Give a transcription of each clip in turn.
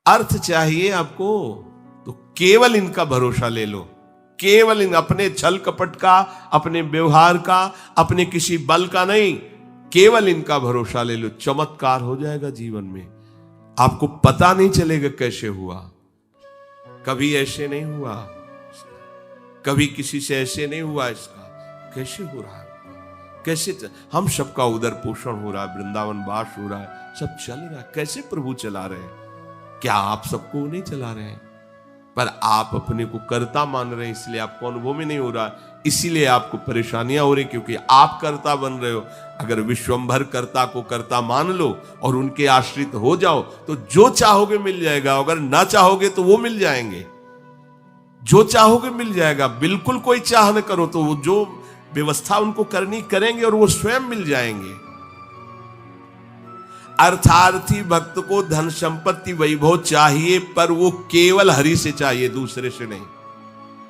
अर्थ चाहिए आपको तो केवल इनका भरोसा ले लो, केवल इन अपने छल कपट का, अपने व्यवहार का, अपने किसी बल का नहीं, केवल इनका भरोसा ले लो। चमत्कार हो जाएगा जीवन में, आपको पता नहीं चलेगा कैसे हुआ। कभी ऐसे नहीं हुआ, कभी किसी से ऐसे नहीं हुआ, इसका कैसे हो रहा है, कैसे हम सबका उदर पोषण हो रहा है, वृंदावन वास हो रहा है, सब चल रहा है, कैसे प्रभु चला रहे हैं? क्या आप सबको नहीं चला रहे हैं? पर आप अपने को कर्ता मान रहे हैं, इसलिए आपको अनुभव में नहीं हो रहा, इसीलिए आपको परेशानियां हो रही, क्योंकि आप कर्ता बन रहे हो। अगर विश्वंभर कर्ता को कर्ता मान लो और उनके आश्रित हो जाओ तो जो चाहोगे मिल जाएगा, अगर ना चाहोगे तो वो मिल जाएंगे, जो चाहोगे मिल जाएगा। बिल्कुल कोई चाह न करो तो वो जो व्यवस्था उनको करनी करेंगे और वो स्वयं मिल जाएंगे। अर्थार्थी भक्त को धन संपत्ति वैभव चाहिए, पर वो केवल हरि से चाहिए, दूसरे से नहीं।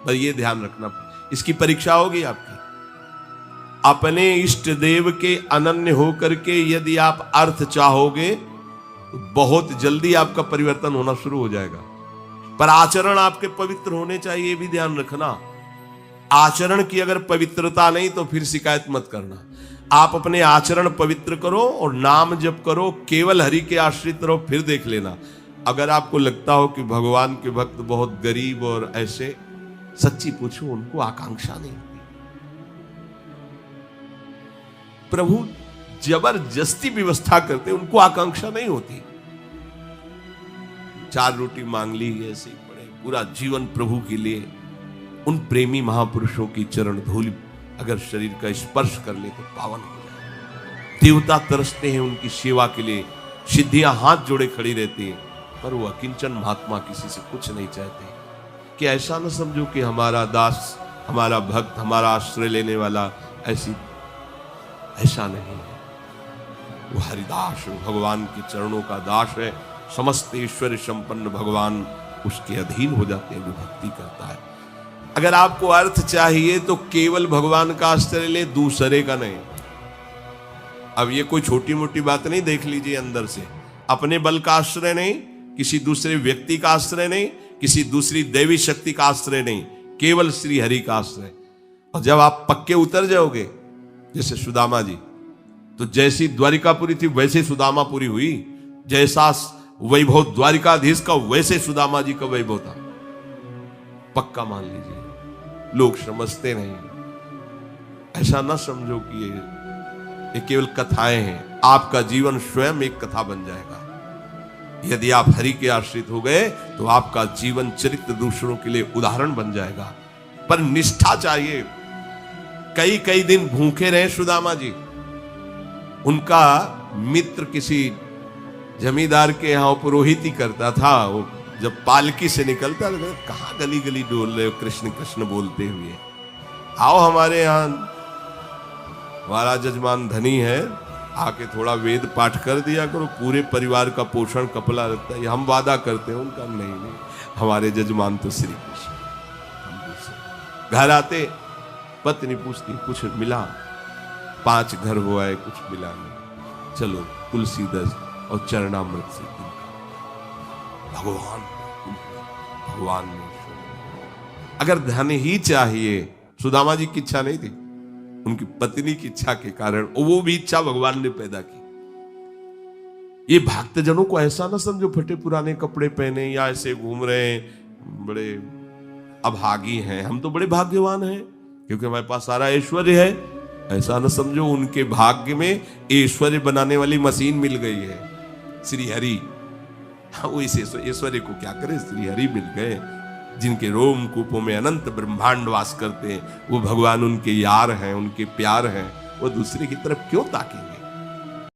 पर ये ध्यान रखना, इसकी परीक्षा होगी आपकी। अपने इष्ट देव के अनन्य होकर के यदि आप अर्थ चाहोगे तो बहुत जल्दी आपका परिवर्तन होना शुरू हो जाएगा। पर आचरण आपके पवित्र होने चाहिए, भी ध्यान रखना। आचरण की अगर पवित्रता नहीं तो फिर शिकायत मत करना। आप अपने आचरण पवित्र करो और नाम जप करो, केवल हरि के आश्रित रहो, फिर देख लेना। अगर आपको लगता हो कि भगवान के भक्त बहुत गरीब और ऐसे, सच्ची पूछो, उनको आकांक्षा नहीं होती। प्रभु जबरदस्ती व्यवस्था करते, उनको आकांक्षा नहीं होती। 4 रोटी मांग ली ऐसे ही पड़े, पूरा जीवन प्रभु के लिए। उन प्रेमी महापुरुषों की चरण धूलि अगर शरीर का स्पर्श कर ले तो पावन हो जाए। देवता तरसते हैं उनकी सेवा के लिए, सिद्धियां हाथ जोड़े खड़ी रहती हैं, पर वो अकिंचन महात्मा किसी से कुछ नहीं चाहते। कि ऐसा न समझो कि हमारा दास, हमारा भक्त, हमारा आश्रय लेने वाला ऐसा नहीं है। वो हरिदास भगवान के चरणों का दास है। समस्त ऐश्वर्य संपन्न भगवान उसके अधीन हो जाते हैं जो भक्ति करता है। अगर आपको अर्थ चाहिए तो केवल भगवान का आश्रय ले, दूसरे का नहीं। अब ये कोई छोटी मोटी बात नहीं, देख लीजिए अंदर से। अपने बल का आश्रय नहीं, किसी दूसरे व्यक्ति का आश्रय नहीं, किसी दूसरी दैवी शक्ति का आश्रय नहीं, केवल श्री हरि का आश्रय। और जब आप पक्के उतर जाओगे, जैसे सुदामा जी, तो जैसी द्वारिकापुरी थी वैसे सुदामापुरी हुई। जैसा वैभव द्वारिकाधीश का वैसे सुदामा जी का वैभव था। पक्का मान लीजिए, लोग समझते नहीं। ऐसा ना समझो कि ये केवल कथाएं हैं। आपका जीवन स्वयं एक कथा बन जाएगा। यदि आप हरि के आश्रित हो गए तो आपका जीवन चरित्र दूसरों के लिए उदाहरण बन जाएगा। पर निष्ठा चाहिए। कई कई दिन भूखे रहे सुदामा जी। उनका मित्र किसी जमींदार के यहां पुरोहित ही करता था। वो जब पालकी से निकलता था, कहां गली गली डोल रहे हो कृष्ण कृष्ण बोलते हुए, आओ हमारे यहां, हमारा जजमान धनी है, आके थोड़ा वेद पाठ कर दिया करो, पूरे परिवार का पोषण कपला रहता है। हम वादा करते हैं, उनका नहीं, हमारे जजमान तो श्री कृष्ण। घर आते पत्नी पूछती कुछ मिला, 5 घर हो आए, कुछ मिला नहीं। चलो तुलसी दस और चरणामृत से भगवान ने। अगर धन ही चाहिए, सुदामा जी की इच्छा नहीं थी, उनकी पत्नी की इच्छा के कारण वो भी इच्छा भगवान ने पैदा की। ये भक्तजनों को ऐसा ना समझो फटे पुराने कपड़े पहने या ऐसे घूम रहे हैं, बड़े अभागी हैं। हम तो बड़े भाग्यवान हैं क्योंकि हमारे पास सारा ऐश्वर्य है। ऐसा ना समझो उनके भाग्य में ऐश्वर्य बनाने वाली मशीन मिल गई है, श्री हरि। वो इस ऐश्वर्य को क्या करे, श्री हरि मिल गए, जिनके रोम कूपों में अनंत ब्रह्मांड वास करते हैं। वो भगवान उनके यार हैं, उनके प्यार हैं। वो दूसरे की तरफ क्यों ताकेंगे?